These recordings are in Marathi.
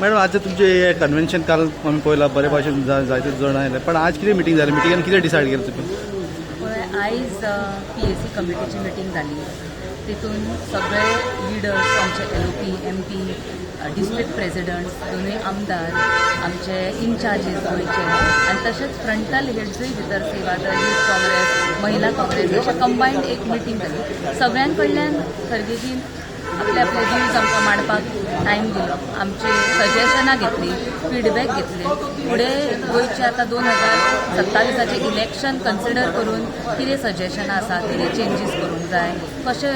मॅडम आज तुमचे कन्व्हेन्शन काल आम्ही पळयलां बरे भाशेन जायते जण आयले पण आज कितें मिटींग जाली मिटिंगान कितें डिसायड केलें तुमी? आयज PAC कमिटीची मिटींग जाली. तितून सगळे लिडर्स आमचे LOP, MP, डिस्ट्रिक्ट प्रेसिडेंट्स, दोनूय आमदार, आमचे इनचार्जीस गोंयचे आनी तशेंच फ्रंटल हेड्सूय भितर सेवादळ, यूथ काँग्रेस, महिला काँग्रेस अशें कंबायंड एक मिटींग जाली. सगळ्यां कडल्यान खरगेजीन आपले आपले व्ह्यूज आमकां मांडपाक टायम दिलो. आमची सजेशनां घेतली, फीडबॅक घेतले. फुडें गोंयचे आतां 2027 इलेक्शन कन्सिडर करून कितें सजेशनां आसा, कितें चेंजीस करूंक जाय, कशें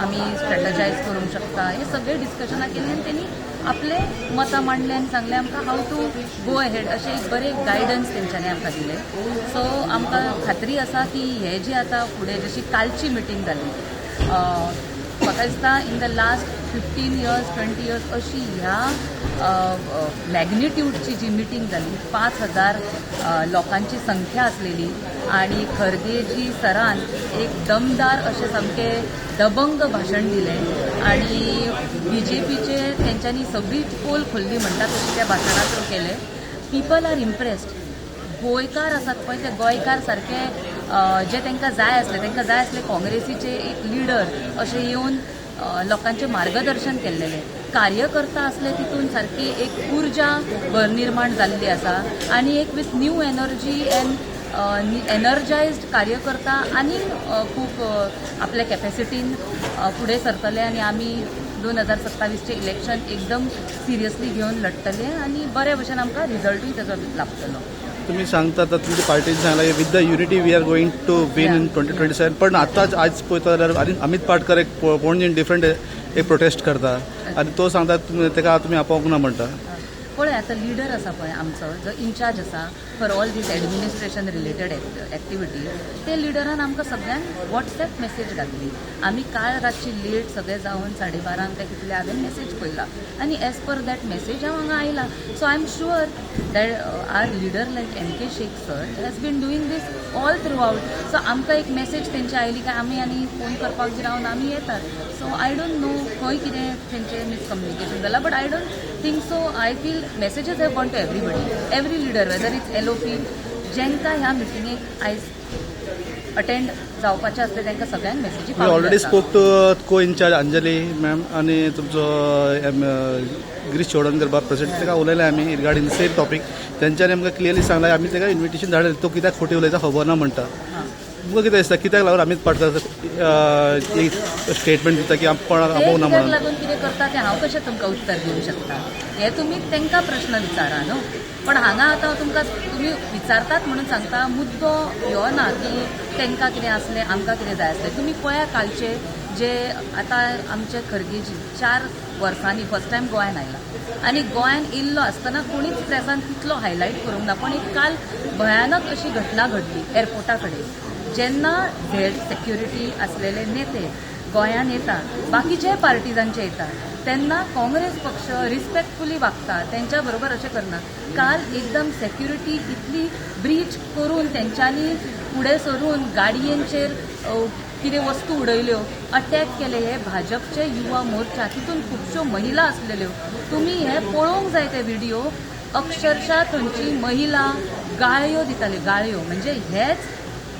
आमी स्ट्रॅटजायज करूंक शकता, हे सगळे डिस्कशनां केली आनी तेणी आपले मतां मांडले आनी सांगलें आमकां हाव टू गो अहेड अशें एक बरें गायडन्स तेंच्यांनी आमकां दिलें. सो आमकां खात्री आसा की हे जी आतां फुडें जशी कालची मिटींग जाली, म्हाका दिसता in the last 15 years 20 years अशी ह्या मॅग्निट्यूडची जी मिटींग जाली, 5000 लोकांची संख्या आसलेली आणि खरगेजी सरान एक दमदार अशें सामकें दबंग भाशण दिलें आणि BJPचे तेंच्यांनी सगळी पोल खोल्ली म्हणटा तशी त्या भाशणांतून केलें. People are impressed. गोंयकार आसात पळय ते गोंयकार सारके जे तांकां जाय आसले काँग्रेसीचे एक लिडर अशें येवन लोकांचें मार्गदर्शन केल्लेलें. कार्यकर्ता आसले तितून सारकी एक उर्जा निर्माण जाल्ली आसा आनी एक विथ न्यू एनर्जी एन्ड एनर्जायज्ड कार्यकर्ता आनी खूब आपल्या कॅपॅसिटीन फुडें सरतले आनी आमी 2027 इलेक्शन एकदम सिरियसली घेवन लढतले आनी बऱ्या भशेन आमकां रिजल्टूय ताजो लाभतलो. तुम्ही सांगता तुमच्या पार्टीन सांगला with the unity we are going to win in 2027 पण आताच आज पळयता जाल्यार अमित पाटकर एक पणजेन डिफरंट एक प्रोटेस्ट करता आनी तो सांगता ताका तुमी आपोवंक ना म्हणटा. पळय आतां लिडर आसा पळय आमचो जो इनचार्ज आसा for all these administration related activity, ते लिडरान आमकां सगळ्यांक WhatsApp मेसेज घातली. आमी काल रातची लेट सगळे जावन 12:30 ते कितले हांवें मेसेज पळयला आनी एज पर दॅट मेसेज हांव हांगा आयला. So I am sure that our leader like MK Shaikh sir has been doing this all throughout. So आमकां एक मेसेज तेंची आयली काय आमी आनी फोन करपाक बी रावन आमी येतात. सो आय डोंट नो खंय कितें तेंचें मिसकम्युनिकेशन जालां, but I don't think so. I feel messages have gone to everybody, every leader, whether it's LOP, जेंकां ह्या मिटिंगेक आयज अटेंड जावपाचें आसलें तांकां सगळ्यांक मेसेजी पावल्यो. ऑलरेडी स्पोक टू को इनचार्ज अंजली मॅम आनी तुमचो गिरीश चोडणकर प्रेसिडेंट ताका उलयलें आमी रिगार्डींग सेम टॉपीक. तेंच्यांनी आमकां क्लियरली सांगलें आमी ताका इन्विटेशन धाडलें, तो कित्याक खोटी उलयता खबर ना म्हणटा. तुमकां कितें दिसता कित्याक लागून अमित पाटकर स्टेटमेंट दिता की कोणाक आपोवंक ना म्हणून? लागून कितें करता तें हांव कशें तुमकां उत्तर दिवंक शकता? हे तुमी तांकां प्रश्न विचारा न्हू. पण हांगा आतां तुमकां तुमी विचारतात म्हणून सांगता मुद्दो ह्यो ना की तांकां कितें आसलें आमकां कितें जाय आसलें. तुमी पळया कालचे जे आतां आमचे खरगेजी 4 वर्सांनी फर्स्ट टायम गोंयान आयला आनी गोंयान येयल्लो आसतना कोणीच प्रेसान तितलो हायलायट करूंक ना. पण एक काल भयानक अशी घटना घडली एअरपोर्टा कडेन. जेन्ना झेड सेक्युरिटी असलेले नेते गोंयान येता, बाकीचे पार्टिजांचे येता, तेन्ना काँग्रेस पक्ष रिस्पेक्टफुली वागता, तेंच्या बरोबर अशें करना. काल एकदम सेक्युरिटी इतली ब्रीच करून तेंच्यांनी फुडें सरून गाडयेंचेर कितें वस्तू उडयल्यो, अटॅक केले. हे भाजपचे युवा मोर्चा, तितून खुबश्यो महिला आसलेल्यो. तुमी हे पळोवंक जाय ते व्हिडिओ. अक्षरशः थंयची महिला गाळयो दिताल्यो, गाळयो. म्हणजे हेच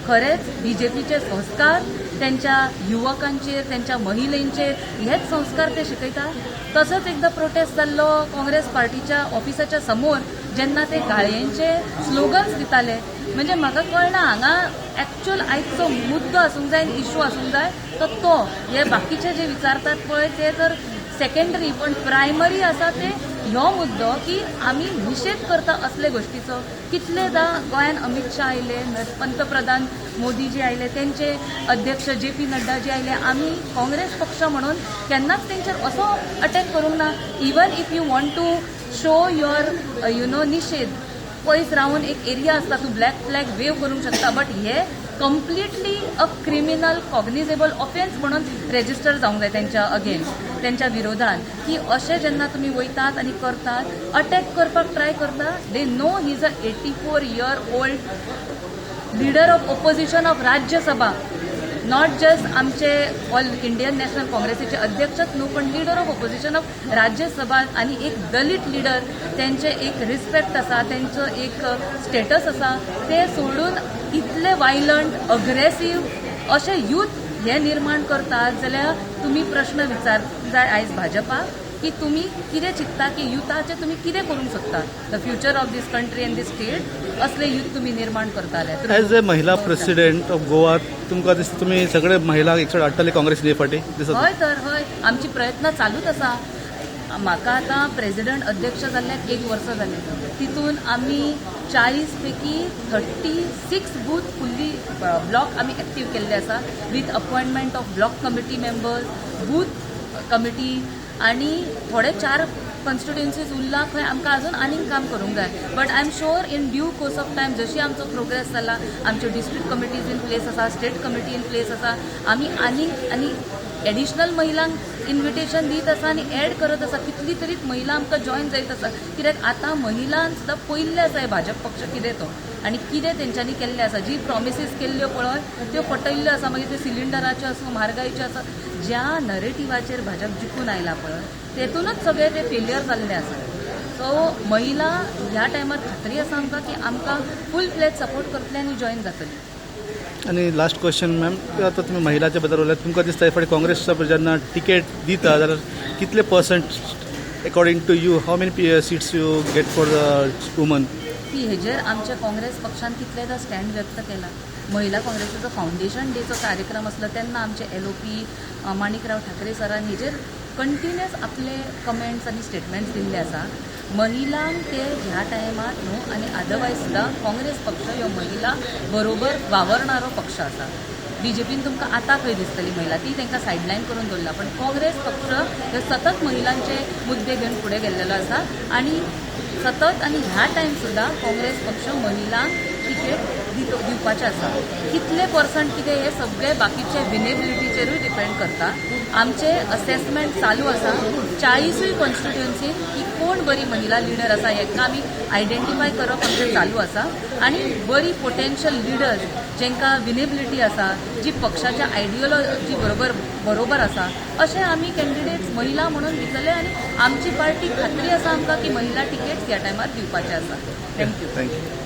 खरेच BJPचे संस्कार त्यांच्या युवकांचेर, त्यांच्या महिलांचेर हेच संस्कार ते शिकयता. तसोच एकदा प्रोटेस्ट जाल्लो काँग्रेस पार्टीच्या ऑफिसाच्या समोर जेन्ना ते गाळयेंचे स्लोगन्स दिताले. म्हणजे म्हाका कळना हांगा एक्चुअल आयचो मुद्दो आसूंक जाय, इशू आसूंक जाय तो हे बाकीचे जे विचारतात पळय ते तर सेकंडरी, पण प्रायमरी आसा ते ह्यो मुद्दो की आमी निशेध करता असले गोष्टीचो. कितलेदा गोंयान अमित शाह आयले, पंतप्रधान मोदीजी आयले, तेंचे अध्यक्ष JP नड्डा जे आयले. आमी काँग्रेस पक्ष म्हणून केन्नाच तेंचेर असो अटॅक करूंक ना. Even if you want to show your निशेध, पयस रावन एक एरिया आसता तूं ब्लॅक फ्लॅग वेव करूंक शकता, बट हे completely a criminal cognizable offence म्हणून रेजिस्टर जावंक जाय तेंच्या अगेन्स्ट, तेंच्या विरोधान. की अशें जेन्ना तुमी वयतात आनी करतात, अटॅक करपाक ट्राय करता. They know he is a 84 year old leader of opposition of Rajya Sabha. Not just आमचे ऑल इंडियन नॅशनल काँग्रेसीचे अध्यक्षच न्हू पण leader of opposition of Rajya Sabha आणि एक दलित लिडर त्यांचे एक रिस्पेक्ट आसा त्यांचो एक स्टेटस आसा ते सोडून इतले वायलंट अग्रेसीव अशे यूथ हे निर्माण करतात जाल्यार तुमी प्रश्न विचार जाय आयज भाजपाक की तुमी कितें चिंतता की युथाचे तुमी कितें करूंक शकता the future of this country and this state असले यूथ तुमी निर्माण करताले ॲज ए महिला प्रेसिडेंट ऑफ गोवा तुमकां दिसता तुमी सगळे महिला एक हाडटले काँग्रेस हे फाटी दिसता हय तर हय आमची प्रयत्न चालूच आसा म्हाका आतां प्रेसिडेंट अध्यक्ष जाल्ल्याक 1 वर्स जालें तितून आमी 40 पैकी 36 बूथ फुल्ली ब्लॉक आमी एक्टीव केल्ले आसा with appointment of block committee members booth committee आनी थोडे 4 कॉन्स्टिट्युएन्सीज उरला खंय आमकां अजून आनीक काम करूंक जाय but I am sure in due course of time जशी आमचो प्रोग्रेस जाला आमच्यो डिस्ट्रिक्ट कमिटीज इन प्लेस आसा स्टेट कमिटी इन प्लेस आसा आमी आनी एडिशनल महिलांक इन्विटेशन दीत आसा आनी एड करत आसा कितली तरी महिला आमकां जॉईन जायत आसा कित्याक आतां महिलांक सुद्दां पयले आसा हे भाजप पक्ष कितें तो आनी कितें तेंच्यांनी केल्लें आसा जी प्रॉमिसीस केल्ल्यो पळय त्यो फटयल्ल्यो आसा मागीर त्यो सिलिंडराच्यो आसूं म्हारगायेच्यो आसा ज्या नरेटिवाचेर भाजप जिखून आयला पळय तेतूनच सगळे ते फेलियर जाल्ले आसा सो महिला ह्या टायमार खात्री आसा आमकां की आमकां फूल फ्लेज सपोर्ट करतले आनी जॉईन जातली आणि लास्ट क्वेश्चन मॅम आता तुम्ही महिलाच्या बद्दल उलयत तुमकां दिसता फाटी काँग्रेसचा जेन्ना टिकेट दिता जाल्यार कितले percent according to you how many seats you get for woman ती हेजेर आमच्या काँग्रेस पक्षान कितलेदा स्टँड व्यक्त केला महिला काँग्रेसीचो फावंडेशन डेचो कार्यक्रम आसलो तेन्ना आमचे LOP माणिकराव ठाकरे सरान हेजेर कंटिन्युअस आपले कमेंट्स आनी स्टेटमेंट्स दिल्ले आसा महिलांक ते ह्या टायमार न्हू आनी अदरवायज सुद्दां काँग्रेस पक्ष ह्यो महिला बरोबर वावरणारो पक्ष आसा BJPन तुमकां आतां खंय दिसतली महिला ती तांकां सायडलायन करून दवरला पण काँग्रेस पक्ष हे सतत महिलांचे मुद्दे घेवन फुडें गेल्लेलो आसा आनी सतत आनी ह्या टायम सुद्दां काँग्रेस पक्ष महिलांक टिकेट दिवपाचें आसा कितले पर्संट कितें हे सगळे बाकीचे विनेबिलिटीचेरूय डिपेंड करता आमचे असेसमेंट चालू आसा 40 कॉन्स्टिट्युएन्सीन की कोण बरी महिला लिडर आसा हेका आमी आयडेंटिफाय करप आमचें चालू आसा आनी बरी पोटेन्शियल लिडर्स जेंकां विनेबिलिटी आसा जी पक्षाच्या आयडियोलॉजी बरोबर आसा अशें आमी कॅन्डिडेट्स महिला म्हणून दितले आनी आमची पार्टी खात्री आसा आमकां की महिला टिकेट्स ह्या टायमार दिवपाचे आसा थँक्यू